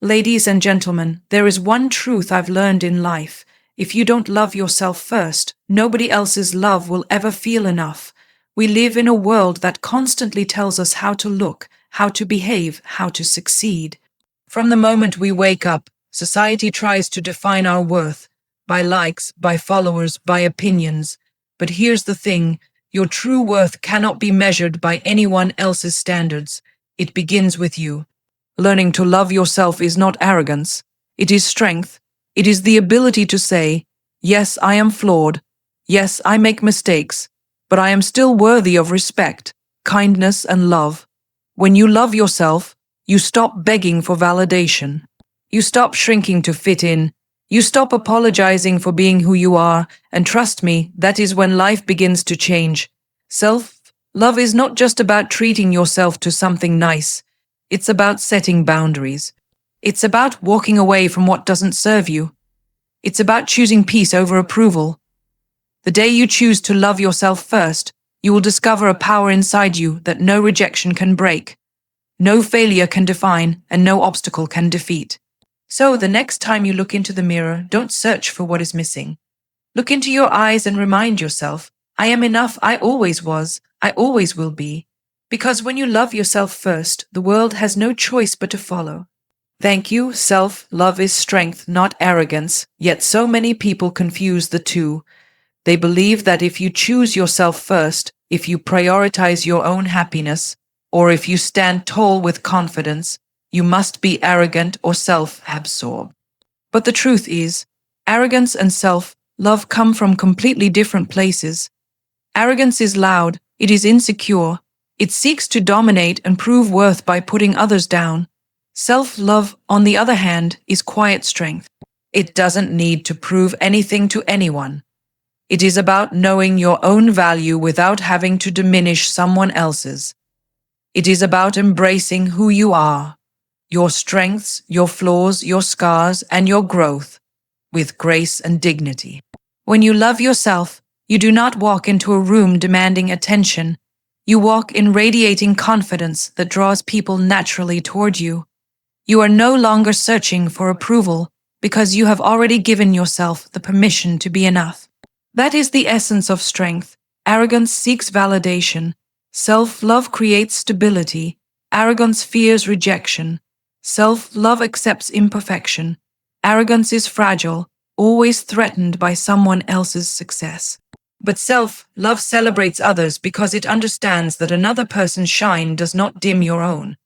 Ladies and gentlemen, there is one truth I've learned in life. If you don't love yourself first, nobody else's love will ever feel enough. We live in a world that constantly tells us how to look, how to behave, how to succeed. From the moment we wake up, society tries to define our worth by likes, by followers, by opinions. But here's the thing, your true worth cannot be measured by anyone else's standards. It begins with you. Learning to love yourself is not arrogance. It is strength. It is the ability to say, yes, I am flawed. Yes, I make mistakes, but I am still worthy of respect, kindness, and love. When you love yourself, you stop begging for validation. You stop shrinking to fit in. You stop apologizing for being who you are, and trust me, that is when life begins to change. Self-love is not just about treating yourself to something nice. It's about setting boundaries. It's about walking away from what doesn't serve you. It's about choosing peace over approval. The day you choose to love yourself first, you will discover a power inside you that no rejection can break, no failure can define, and no obstacle can defeat. So the next time you look into the mirror, don't search for what is missing. Look into your eyes and remind yourself, I am enough, I always was, I always will be. Because when you love yourself first, the world has no choice but to follow. Thank you, self-love is strength, not arrogance, yet so many people confuse the two. They believe that if you choose yourself first, if you prioritize your own happiness, or if you stand tall with confidence, you must be arrogant or self-absorbed. But the truth is, arrogance and self-love come from completely different places. Arrogance is loud, it is insecure, it seeks to dominate and prove worth by putting others down. Self-love, on the other hand, is quiet strength. It doesn't need to prove anything to anyone. It is about knowing your own value without having to diminish someone else's. It is about embracing who you are, your strengths, your flaws, your scars, and your growth, with grace and dignity. When you love yourself, you do not walk into a room demanding attention. You walk in radiating confidence that draws people naturally toward you. You are no longer searching for approval because you have already given yourself the permission to be enough. That is the essence of strength. Arrogance seeks validation. Self-love creates stability. Arrogance fears rejection. Self-love accepts imperfection. Arrogance is fragile, always threatened by someone else's success. But self-love celebrates others because it understands that another person's shine does not dim your own.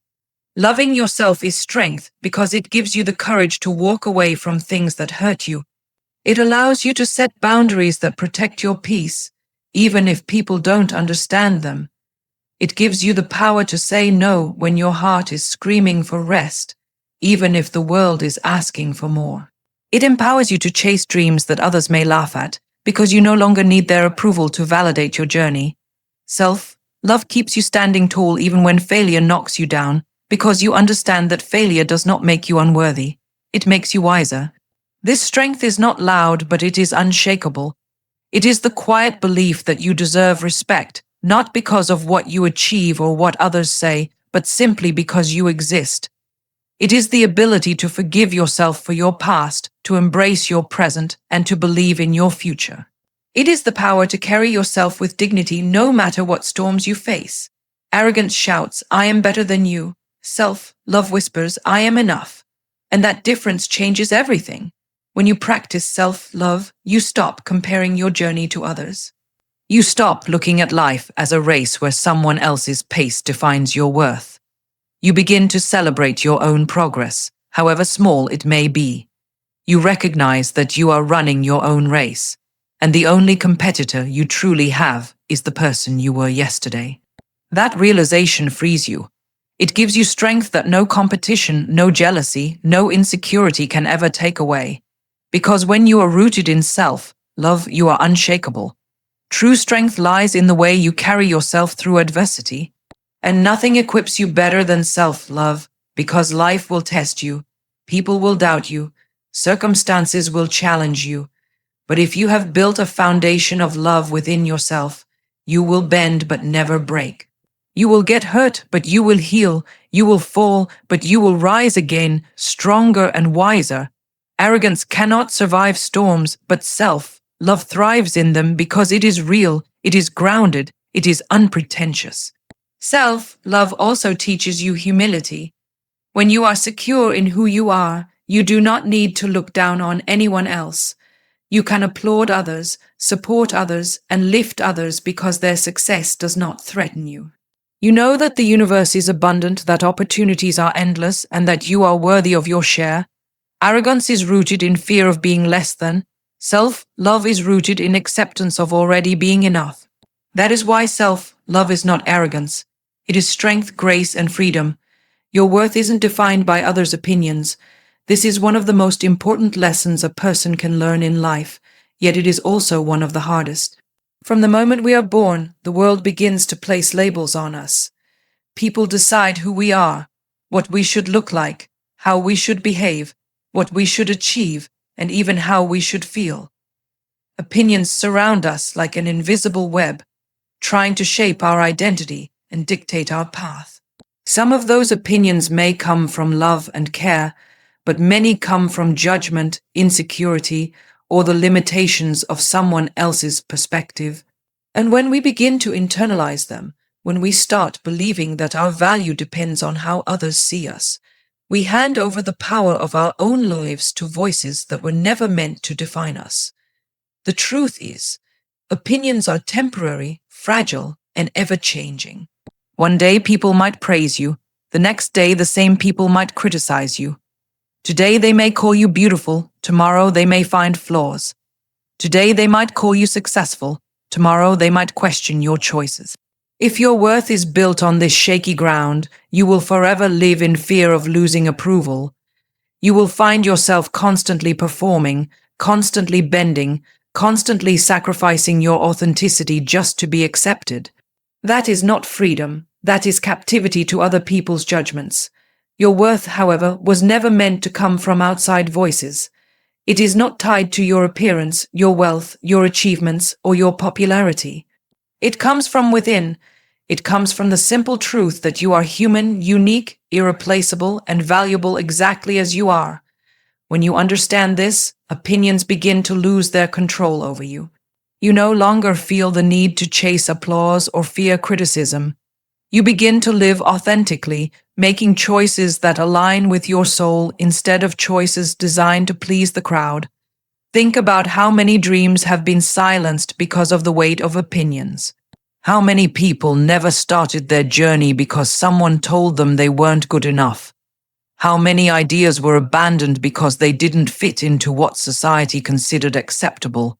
Loving yourself is strength because it gives you the courage to walk away from things that hurt you. It allows you to set boundaries that protect your peace, even if people don't understand them. It gives you the power to say no when your heart is screaming for rest, even if the world is asking for more. It empowers you to chase dreams that others may laugh at, because you no longer need their approval to validate your journey. Self-love keeps you standing tall even when failure knocks you down, because you understand that failure does not make you unworthy. It makes you wiser. This strength is not loud, but it is unshakable. It is the quiet belief that you deserve respect, not because of what you achieve or what others say, but simply because you exist. It is the ability to forgive yourself for your past, to embrace your present, and to believe in your future. It is the power to carry yourself with dignity no matter what storms you face. Arrogance shouts, I am better than you. Self-love whispers, I am enough. And that difference changes everything. When you practice self-love, you stop comparing your journey to others. You stop looking at life as a race where someone else's pace defines your worth. You begin to celebrate your own progress, however small it may be. You recognize that you are running your own race, and the only competitor you truly have is the person you were yesterday. That realization frees you. It gives you strength that no competition, no jealousy, no insecurity can ever take away. Because when you are rooted in self-love, you are unshakable. True strength lies in the way you carry yourself through adversity. And nothing equips you better than self-love, because life will test you, people will doubt you, circumstances will challenge you. But if you have built a foundation of love within yourself, you will bend but never break. You will get hurt, but you will heal. You will fall, but you will rise again, stronger and wiser. Arrogance cannot survive storms, but self-love thrives in them because it is real, it is grounded, it is unpretentious. Self-love also teaches you humility. When you are secure in who you are, you do not need to look down on anyone else. You can applaud others, support others, and lift others because their success does not threaten you. You know that the universe is abundant, that opportunities are endless, and that you are worthy of your share. Arrogance is rooted in fear of being less than. Self-love is rooted in acceptance of already being enough. That is why self-love is not arrogance. It is strength, grace, and freedom. Your worth isn't defined by others' opinions. This is one of the most important lessons a person can learn in life, yet it is also one of the hardest. From the moment we are born, the world begins to place labels on us. People decide who we are, what we should look like, how we should behave, what we should achieve, and even how we should feel. Opinions surround us like an invisible web, trying to shape our identity and dictate our path. Some of those opinions may come from love and care, but many come from judgment, insecurity, or the limitations of someone else's perspective. And when we begin to internalize them, when we start believing that our value depends on how others see us, we hand over the power of our own lives to voices that were never meant to define us. The truth is, opinions are temporary, fragile, and ever-changing. One day people might praise you, the next day the same people might criticize you. Today they may call you beautiful, tomorrow they may find flaws. Today they might call you successful, tomorrow they might question your choices. If your worth is built on this shaky ground, you will forever live in fear of losing approval. You will find yourself constantly performing, constantly bending, constantly sacrificing your authenticity just to be accepted. That is not freedom, that is captivity to other people's judgments. Your worth, however, was never meant to come from outside voices. It is not tied to your appearance, your wealth, your achievements, or your popularity. It comes from within. It comes from the simple truth that you are human, unique, irreplaceable, and valuable exactly as you are. When you understand this, opinions begin to lose their control over you. You no longer feel the need to chase applause or fear criticism. You begin to live authentically, making choices that align with your soul instead of choices designed to please the crowd. Think about how many dreams have been silenced because of the weight of opinions. How many people never started their journey because someone told them they weren't good enough? How many ideas were abandoned because they didn't fit into what society considered acceptable?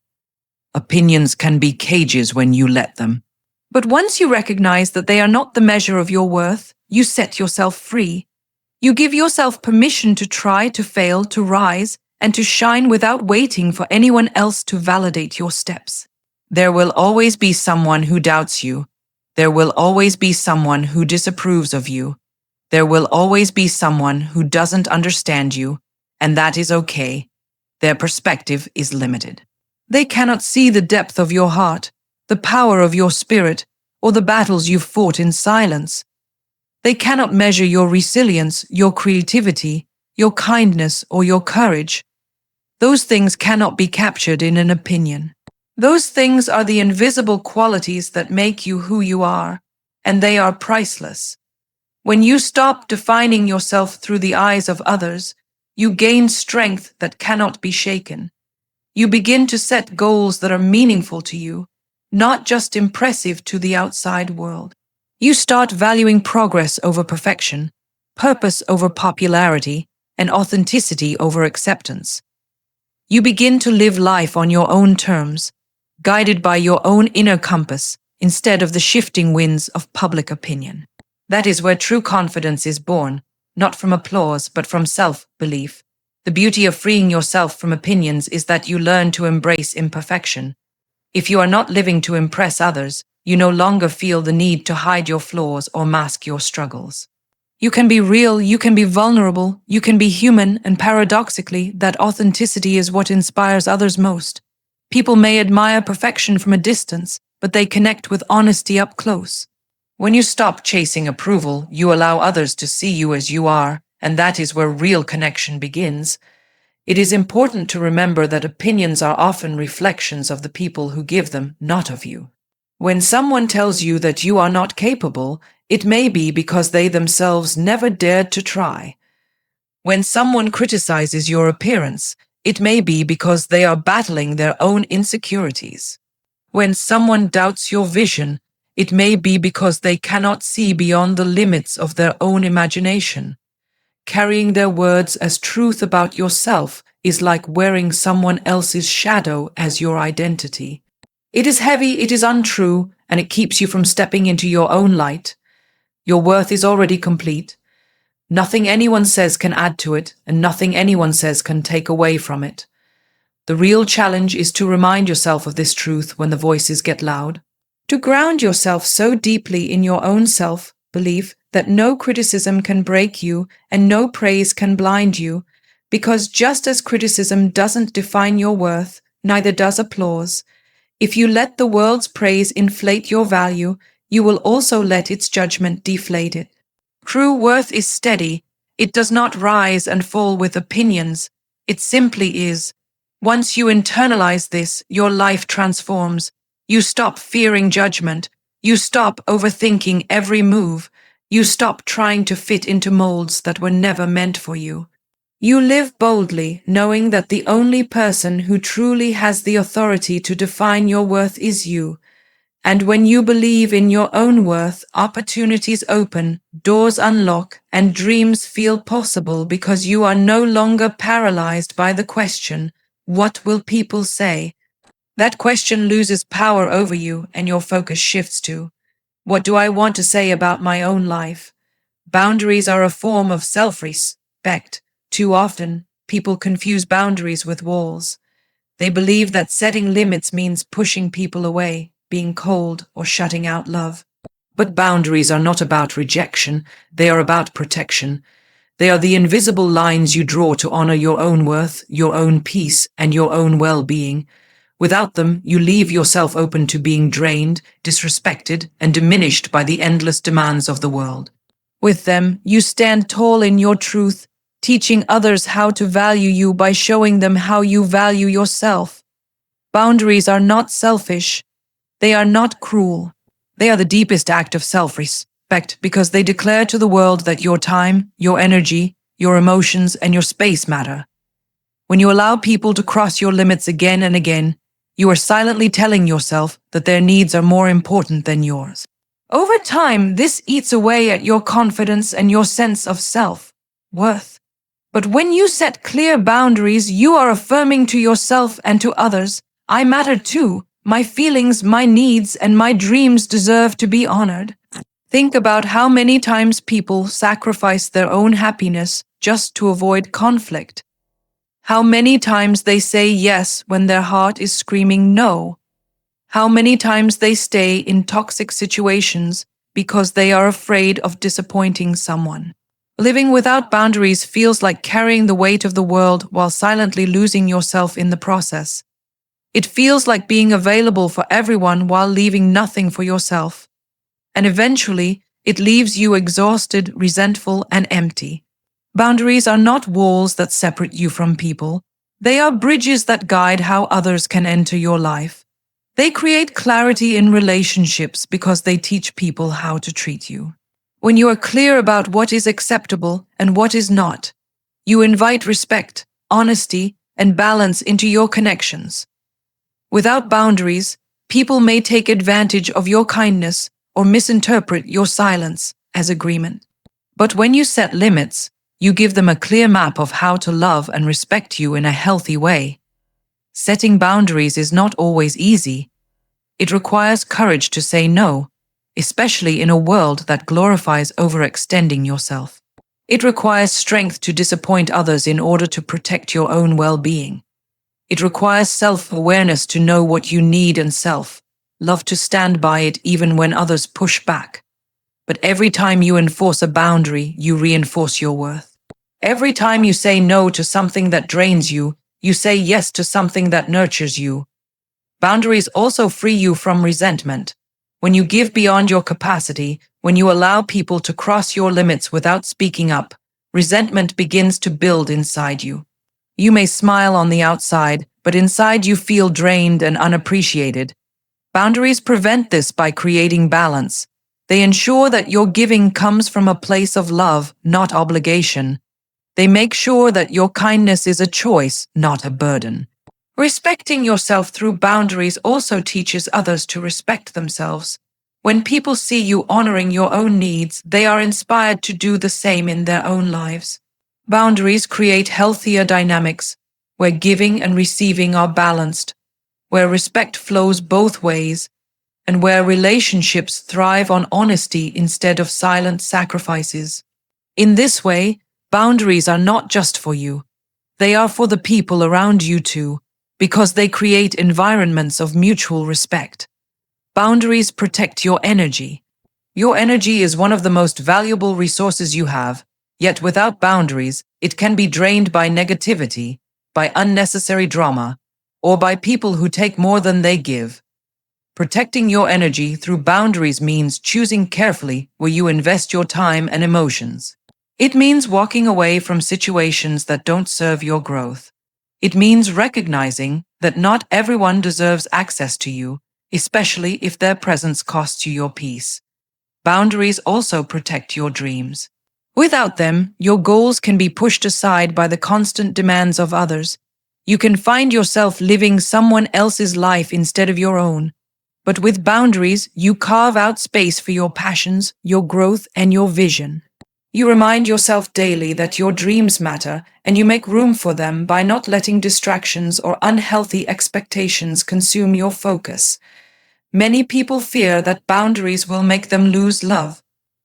Opinions can be cages when you let them. But once you recognize that they are not the measure of your worth, you set yourself free. You give yourself permission to try, to fail, to rise, and to shine without waiting for anyone else to validate your steps. There will always be someone who doubts you. There will always be someone who disapproves of you. There will always be someone who doesn't understand you, and that is okay. Their perspective is limited. They cannot see the depth of your heart, the power of your spirit, or the battles you've fought in silence. They cannot measure your resilience, your creativity, your kindness, or your courage. Those things cannot be captured in an opinion. Those things are the invisible qualities that make you who you are, and they are priceless. When you stop defining yourself through the eyes of others, you gain strength that cannot be shaken. You begin to set goals that are meaningful to you, not just impressive to the outside world. You start valuing progress over perfection, purpose over popularity, and authenticity over acceptance. You begin to live life on your own terms, guided by your own inner compass, instead of the shifting winds of public opinion. That is where true confidence is born, not from applause, but from self-belief. The beauty of freeing yourself from opinions is that you learn to embrace imperfection. If you are not living to impress others, you no longer feel the need to hide your flaws or mask your struggles. You can be real, you can be vulnerable, you can be human, and paradoxically, that authenticity is what inspires others most. People may admire perfection from a distance, but they connect with honesty up close. When you stop chasing approval, you allow others to see you as you are, and that is where real connection begins. It is important to remember that opinions are often reflections of the people who give them, not of you. When someone tells you that you are not capable, it may be because they themselves never dared to try. When someone criticizes your appearance, it may be because they are battling their own insecurities. When someone doubts your vision, it may be because they cannot see beyond the limits of their own imagination. Carrying their words as truth about yourself is like wearing someone else's shadow as your identity. It is heavy, it is untrue, and it keeps you from stepping into your own light. Your worth is already complete. Nothing anyone says can add to it, and nothing anyone says can take away from it. The real challenge is to remind yourself of this truth when the voices get loud. To ground yourself so deeply in your own self-belief that no criticism can break you and no praise can blind you, because just as criticism doesn't define your worth, neither does applause. If you let the world's praise inflate your value, you will also let its judgment deflate it. True worth is steady. It does not rise and fall with opinions. It simply is. Once you internalize this, your life transforms. You stop fearing judgment. You stop overthinking every move. You stop trying to fit into molds that were never meant for you. You live boldly, knowing that the only person who truly has the authority to define your worth is you. And when you believe in your own worth, opportunities open, doors unlock, and dreams feel possible because you are no longer paralyzed by the question, "What will people say?" That question loses power over you and your focus shifts to, "What do I want to say about my own life?" Boundaries are a form of self-respect. Too often, people confuse boundaries with walls. They believe that setting limits means pushing people away, being cold, or shutting out love. But boundaries are not about rejection, they are about protection. They are the invisible lines you draw to honor your own worth, your own peace, and your own well-being. Without them, you leave yourself open to being drained, disrespected, and diminished by the endless demands of the world. With them, you stand tall in your truth, teaching others how to value you by showing them how you value yourself. Boundaries are not selfish. They are not cruel. They are the deepest act of self-respect because they declare to the world that your time, your energy, your emotions, and your space matter. When you allow people to cross your limits again and again, you are silently telling yourself that their needs are more important than yours. Over time, this eats away at your confidence and your sense of self-worth. But when you set clear boundaries, you are affirming to yourself and to others, "I matter too. My feelings, my needs, and my dreams deserve to be honored." Think about how many times people sacrifice their own happiness just to avoid conflict. How many times they say yes when their heart is screaming no. How many times they stay in toxic situations because they are afraid of disappointing someone. Living without boundaries feels like carrying the weight of the world while silently losing yourself in the process. It feels like being available for everyone while leaving nothing for yourself. And eventually, it leaves you exhausted, resentful, and empty. Boundaries are not walls that separate you from people. They are bridges that guide how others can enter your life. They create clarity in relationships because they teach people how to treat you. When you are clear about what is acceptable and what is not, you invite respect, honesty, and balance into your connections. Without boundaries, people may take advantage of your kindness or misinterpret your silence as agreement. But when you set limits, you give them a clear map of how to love and respect you in a healthy way. Setting boundaries is not always easy. It requires courage to say no, especially in a world that glorifies overextending yourself. It requires strength to disappoint others in order to protect your own well-being. It requires self-awareness to know what you need and self-love to stand by it even when others push back. But every time you enforce a boundary, you reinforce your worth. Every time you say no to something that drains you, you say yes to something that nurtures you. Boundaries also free you from resentment. when you give beyond your capacity, when you allow people to cross your limits without speaking up, resentment begins to build inside you. You may smile on the outside, but inside you feel drained and unappreciated. Boundaries prevent this by creating balance. They ensure that your giving comes from a place of love, not obligation. They make sure that your kindness is a choice, not a burden. Respecting yourself through boundaries also teaches others to respect themselves. When people see you honoring your own needs, they are inspired to do the same in their own lives. Boundaries create healthier dynamics, where giving and receiving are balanced, where respect flows both ways, and where relationships thrive on honesty instead of silent sacrifices. In this way, boundaries are not just for you. They are for the people around you too, because they create environments of mutual respect. Boundaries protect your energy. Your energy is one of the most valuable resources you have, yet without boundaries, it can be drained by negativity, by unnecessary drama, or by people who take more than they give. Protecting your energy through boundaries means choosing carefully where you invest your time and emotions. It means walking away from situations that don't serve your growth. It means recognizing that not everyone deserves access to you, especially if their presence costs you your peace. Boundaries also protect your dreams. Without them, your goals can be pushed aside by the constant demands of others. You can find yourself living someone else's life instead of your own. But with boundaries, you carve out space for your passions, your growth, and your vision. You remind yourself daily that your dreams matter, and you make room for them by not letting distractions or unhealthy expectations consume your focus. Many people fear that boundaries will make them lose love.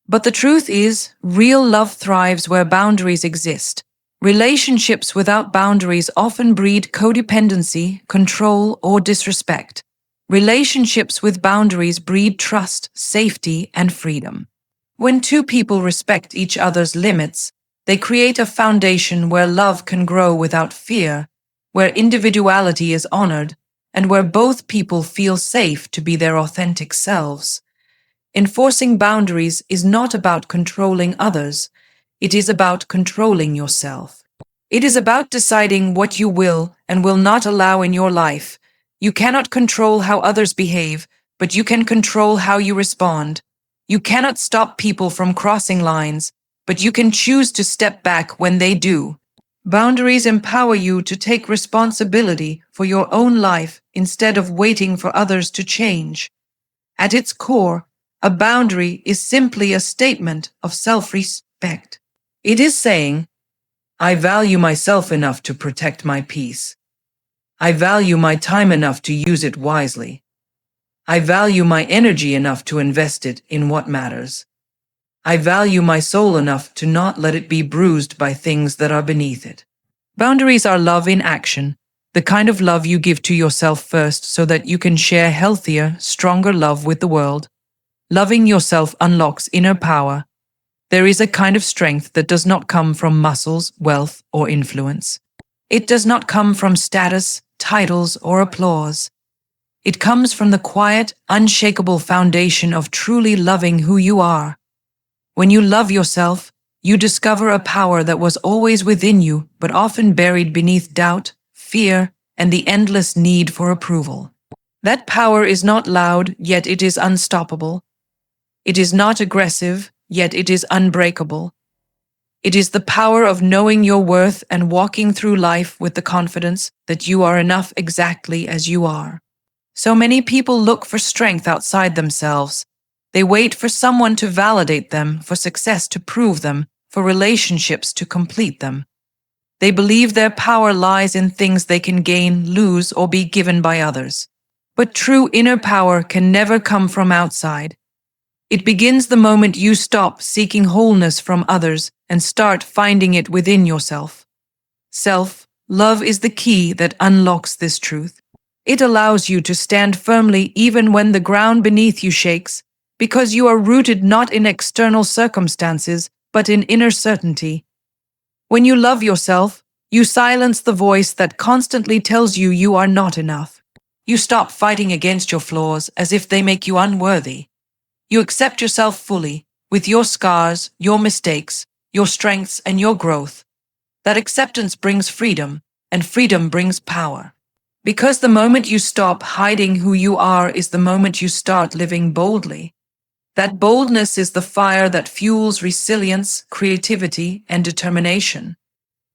But the truth is, real love thrives where boundaries exist. Relationships without boundaries often breed codependency, control, or disrespect. Relationships with boundaries breed trust, safety, and freedom. When two people respect each other's limits, they create a foundation where love can grow without fear, where individuality is honored, and where both people feel safe to be their authentic selves. Enforcing boundaries is not about controlling others. It is about controlling yourself. It is about deciding what you will and will not allow in your life. You cannot control how others behave, but you can control how you respond. You cannot stop people from crossing lines, but you can choose to step back when they do. Boundaries empower you to take responsibility for your own life instead of waiting for others to change. At its core, a boundary is simply a statement of self-respect. It is saying, I value myself enough to protect my peace. I value my time enough to use it wisely. I value my energy enough to invest it in what matters. I value my soul enough to not let it be bruised by things that are beneath it. Boundaries are love in action, the kind of love you give to yourself first so that you can share healthier, stronger love with the world. Loving yourself unlocks inner power. There is a kind of strength that does not come from muscles, wealth, or influence. It does not come from status, titles, or applause. It comes from the quiet, unshakable foundation of truly loving who you are. When you love yourself, you discover a power that was always within you, but often buried beneath doubt, fear, and the endless need for approval. That power is not loud, yet it is unstoppable. It is not aggressive, yet it is unbreakable. It is the power of knowing your worth and walking through life with the confidence that you are enough exactly as you are. So many people look for strength outside themselves. They wait for someone to validate them, for success to prove them, for relationships to complete them. They believe their power lies in things they can gain, lose, or be given by others. But true inner power can never come from outside. It begins the moment you stop seeking wholeness from others and start finding it within yourself. Self-love is the key that unlocks this truth. It allows you to stand firmly even when the ground beneath you shakes, because you are rooted not in external circumstances, but in inner certainty. When you love yourself, you silence the voice that constantly tells you you are not enough. You stop fighting against your flaws as if they make you unworthy. You accept yourself fully, with your scars, your mistakes, your strengths, and your growth. That acceptance brings freedom, and freedom brings power. Because the moment you stop hiding who you are is the moment you start living boldly. That boldness is the fire that fuels resilience, creativity, and determination.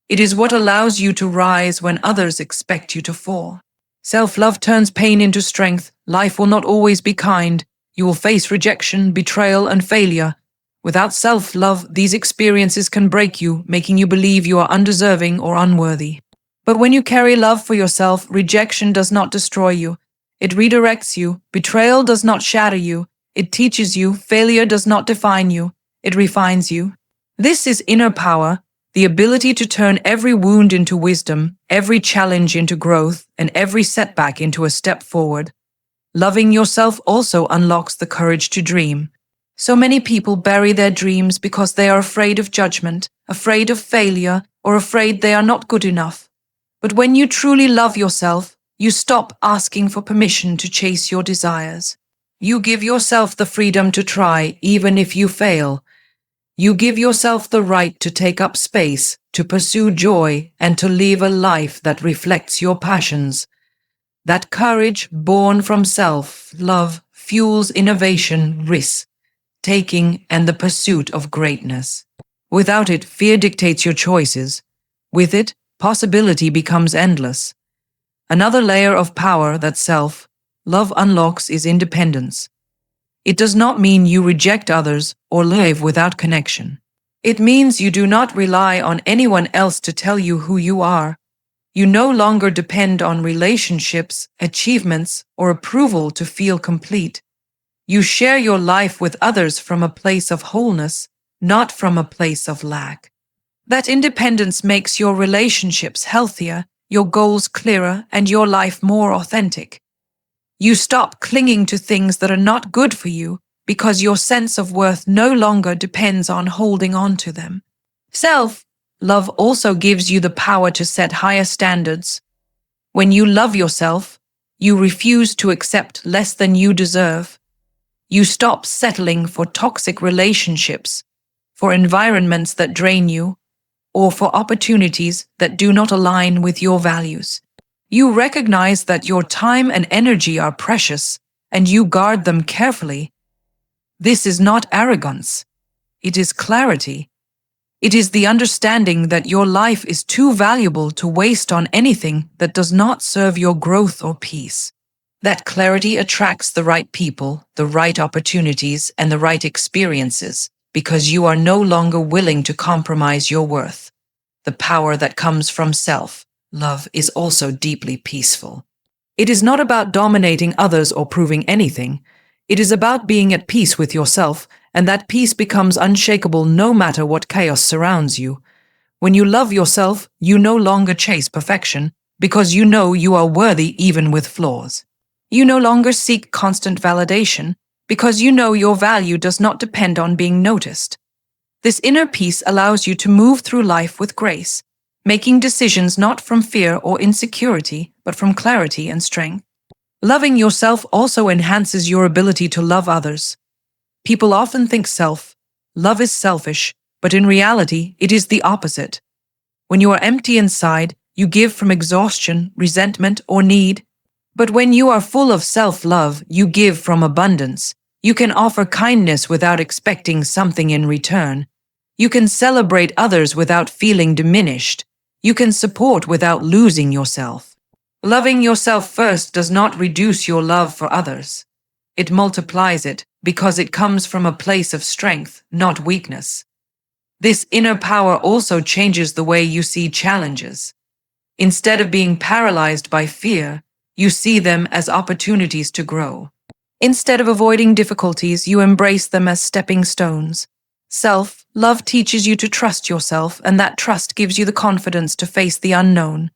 It is what allows you to rise when others expect you to fall. Self-love turns pain into strength. Life will not always be kind. You will face rejection, betrayal, and failure. Without self-love, these experiences can break you, making you believe you are undeserving or unworthy. But when you carry love for yourself, rejection does not destroy you. It redirects you. Betrayal does not shatter you. It teaches you. Failure does not define you. It refines you. This is inner power, the ability to turn every wound into wisdom, every challenge into growth, and every setback into a step forward. Loving yourself also unlocks the courage to dream. So many people bury their dreams because they are afraid of judgment, afraid of failure, or afraid they are not good enough. But when you truly love yourself, you stop asking for permission to chase your desires. You give yourself the freedom to try, even if you fail. You give yourself the right to take up space, to pursue joy, and to live a life that reflects your passions. That courage, born from self-love, fuels innovation, risk-taking, and the pursuit of greatness. Without it, fear dictates your choices. With it, possibility becomes endless. Another layer of power that self-love unlocks is independence. It does not mean you reject others or live without connection. It means you do not rely on anyone else to tell you who you are. You no longer depend on relationships, achievements, or approval to feel complete. You share your life with others from a place of wholeness, not from a place of lack. That independence makes your relationships healthier, your goals clearer, and your life more authentic. You stop clinging to things that are not good for you because your sense of worth no longer depends on holding on to them. Self-love also gives you the power to set higher standards. When you love yourself, you refuse to accept less than you deserve. You stop settling for toxic relationships, for environments that drain you, or for opportunities that do not align with your values. You recognize that your time and energy are precious, and you guard them carefully. This is not arrogance. It is clarity. It is the understanding that your life is too valuable to waste on anything that does not serve your growth or peace. That clarity attracts the right people, the right opportunities, and the right experiences, because you are no longer willing to compromise your worth. The power that comes from self-love is also deeply peaceful. It is not about dominating others or proving anything. It is about being at peace with yourself, and that peace becomes unshakable no matter what chaos surrounds you. When you love yourself, you no longer chase perfection, because you know you are worthy even with flaws. You no longer seek constant validation, because you know your value does not depend on being noticed. This inner peace allows you to move through life with grace, making decisions not from fear or insecurity, but from clarity and strength. Loving yourself also enhances your ability to love others. People often think self-love is selfish, but in reality, it is the opposite. When you are empty inside, you give from exhaustion, resentment, or need. But when you are full of self-love, you give from abundance. You can offer kindness without expecting something in return. You can celebrate others without feeling diminished. You can support without losing yourself. Loving yourself first does not reduce your love for others. It multiplies it because it comes from a place of strength, not weakness. This inner power also changes the way you see challenges. Instead of being paralyzed by fear, you see them as opportunities to grow. Instead of avoiding difficulties, you embrace them as stepping stones. Self-love teaches you to trust yourself, and that trust gives you the confidence to face the unknown.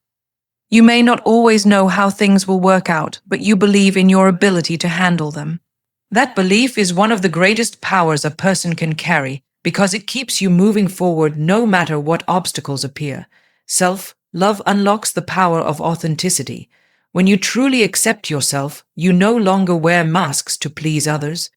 You may not always know how things will work out, but you believe in your ability to handle them. That belief is one of the greatest powers a person can carry because it keeps you moving forward no matter what obstacles appear. Self-love unlocks the power of authenticity. When you truly accept yourself, you no longer wear masks to please others.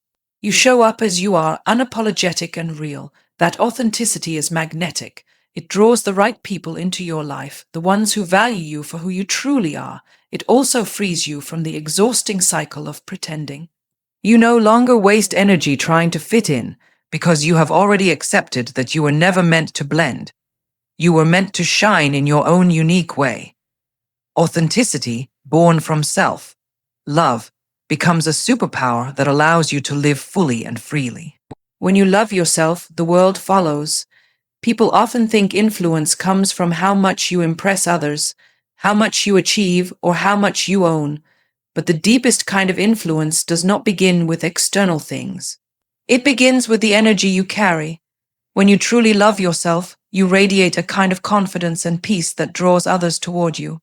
You show up as you are, unapologetic and real. That authenticity is magnetic. It draws the right people into your life, the ones who value you for who you truly are. It also frees you from the exhausting cycle of pretending. You no longer waste energy trying to fit in, because you have already accepted that you were never meant to blend. You were meant to shine in your own unique way. Authenticity, born from self-love, becomes a superpower that allows you to live fully and freely. When you love yourself, the world follows. People often think influence comes from how much you impress others, how much you achieve, or how much you own. But the deepest kind of influence does not begin with external things. It begins with the energy you carry. When you truly love yourself, you radiate a kind of confidence and peace that draws others toward you.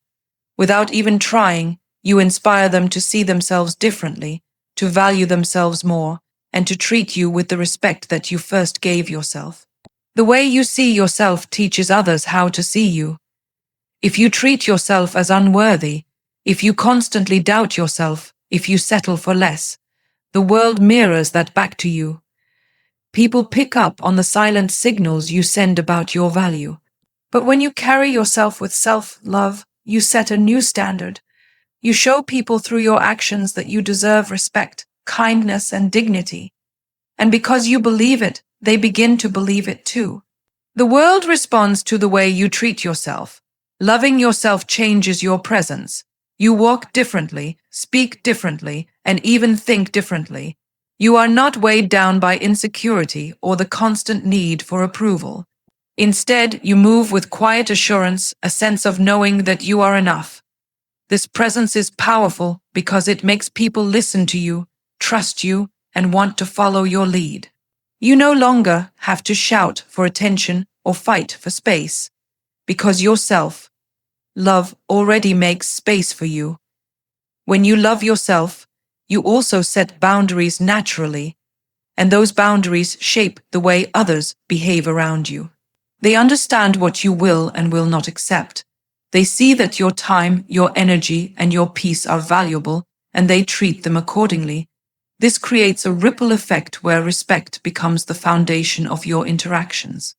Without even trying, you inspire them to see themselves differently, to value themselves more, and to treat you with the respect that you first gave yourself. The way you see yourself teaches others how to see you. If you treat yourself as unworthy, if you constantly doubt yourself, if you settle for less, the world mirrors that back to you. People pick up on the silent signals you send about your value. But when you carry yourself with self-love, you set a new standard. You show people through your actions that you deserve respect, kindness, and dignity. And because you believe it, they begin to believe it too. The world responds to the way you treat yourself. Loving yourself changes your presence. You walk differently, speak differently, and even think differently. You are not weighed down by insecurity or the constant need for approval. Instead, you move with quiet assurance, a sense of knowing that you are enough. This presence is powerful because it makes people listen to you, trust you, and want to follow your lead. You no longer have to shout for attention or fight for space, because yourself-love already makes space for you. When you love yourself, you also set boundaries naturally, and those boundaries shape the way others behave around you. They understand what you will and will not accept. They see that your time, your energy, and your peace are valuable, and they treat them accordingly. This creates a ripple effect where respect becomes the foundation of your interactions.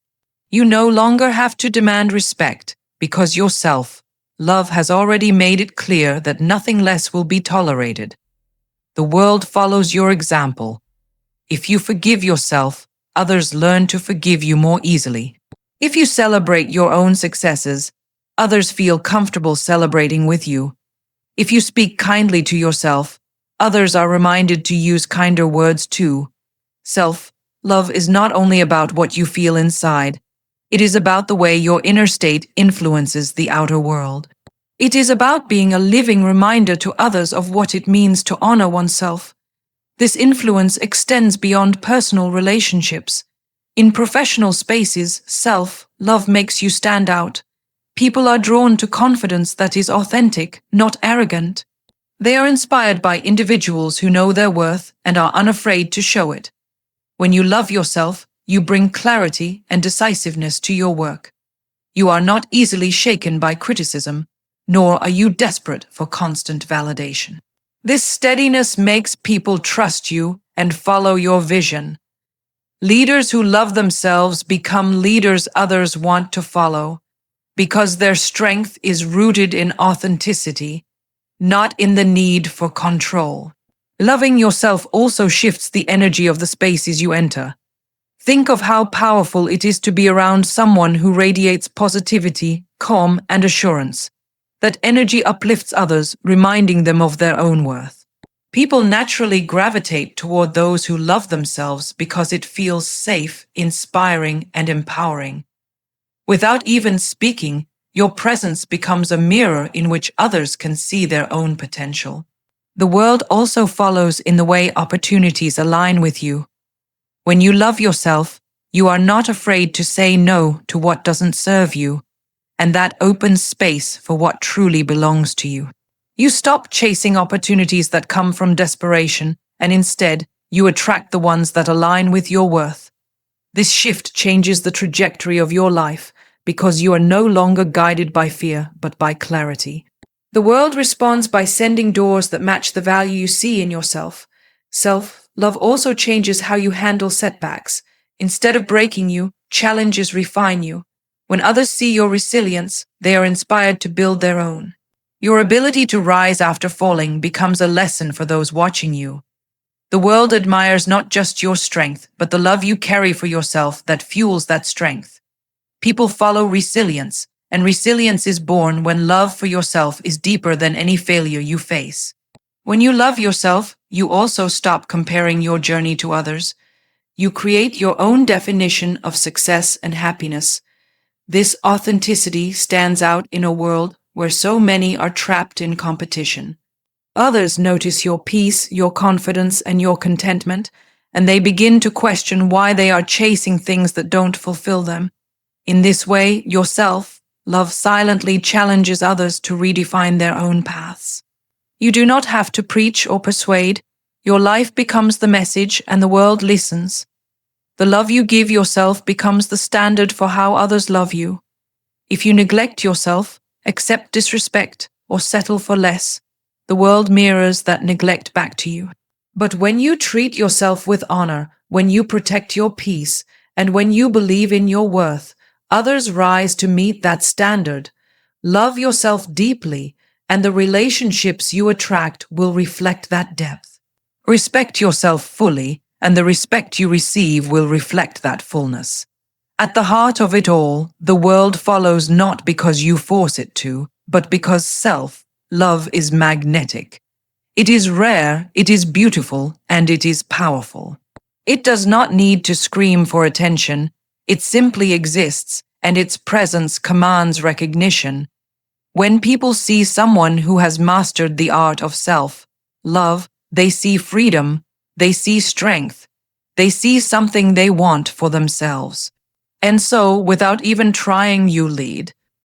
You no longer have to demand respect because yourself-love has already made it clear that nothing less will be tolerated. The world follows your example. If you forgive yourself, others learn to forgive you more easily. If you celebrate your own successes, others feel comfortable celebrating with you. If you speak kindly to yourself, others are reminded to use kinder words too. Self-love is not only about what you feel inside. It is about the way your inner state influences the outer world. It is about being a living reminder to others of what it means to honor oneself. This influence extends beyond personal relationships. In professional spaces, self-love makes you stand out. People are drawn to confidence that is authentic, not arrogant. They are inspired by individuals who know their worth and are unafraid to show it. When you love yourself, you bring clarity and decisiveness to your work. You are not easily shaken by criticism, nor are you desperate for constant validation. This steadiness makes people trust you and follow your vision. Leaders who love themselves become leaders others want to follow, because their strength is rooted in authenticity, not in the need for control. Loving yourself also shifts the energy of the spaces you enter. Think of how powerful it is to be around someone who radiates positivity, calm, and assurance. That energy uplifts others, reminding them of their own worth. People naturally gravitate toward those who love themselves because it feels safe, inspiring, and empowering. Without even speaking, your presence becomes a mirror in which others can see their own potential. The world also follows in the way opportunities align with you. When you love yourself, you are not afraid to say no to what doesn't serve you, and that opens space for what truly belongs to you. You stop chasing opportunities that come from desperation, and instead, you attract the ones that align with your worth. This shift changes the trajectory of your life, because you are no longer guided by fear, but by clarity. The world responds by sending doors that match the value you see in yourself. Love also changes how you handle setbacks. Instead of breaking you, challenges refine you. When others see your resilience, they are inspired to build their own. Your ability to rise after falling becomes a lesson for those watching you. The world admires not just your strength, but the love you carry for yourself that fuels that strength. People follow resilience, and resilience is born when love for yourself is deeper than any failure you face. When you love yourself, you also stop comparing your journey to others. You create your own definition of success and happiness. This authenticity stands out in a world where so many are trapped in competition. Others notice your peace, your confidence, and your contentment, and they begin to question why they are chasing things that don't fulfill them. In this way, love silently challenges others to redefine their own paths. You do not have to preach or persuade. Your life becomes the message and the world listens. The love you give yourself becomes the standard for how others love you. If you neglect yourself, accept disrespect, or settle for less, the world mirrors that neglect back to you. But when you treat yourself with honor, when you protect your peace, and when you believe in your worth, others rise to meet that standard. Love yourself deeply, and the relationships you attract will reflect that depth. Respect yourself fully, and the respect you receive will reflect that fullness. At the heart of it all, the world follows not because you force it to, but because self-love is magnetic. It is rare, it is beautiful, and it is powerful. It does not need to scream for attention. It simply exists, and its presence commands recognition. When people see someone who has mastered the art of self-love, they see freedom, they see strength, they see something they want for themselves. And so, without even trying, you lead.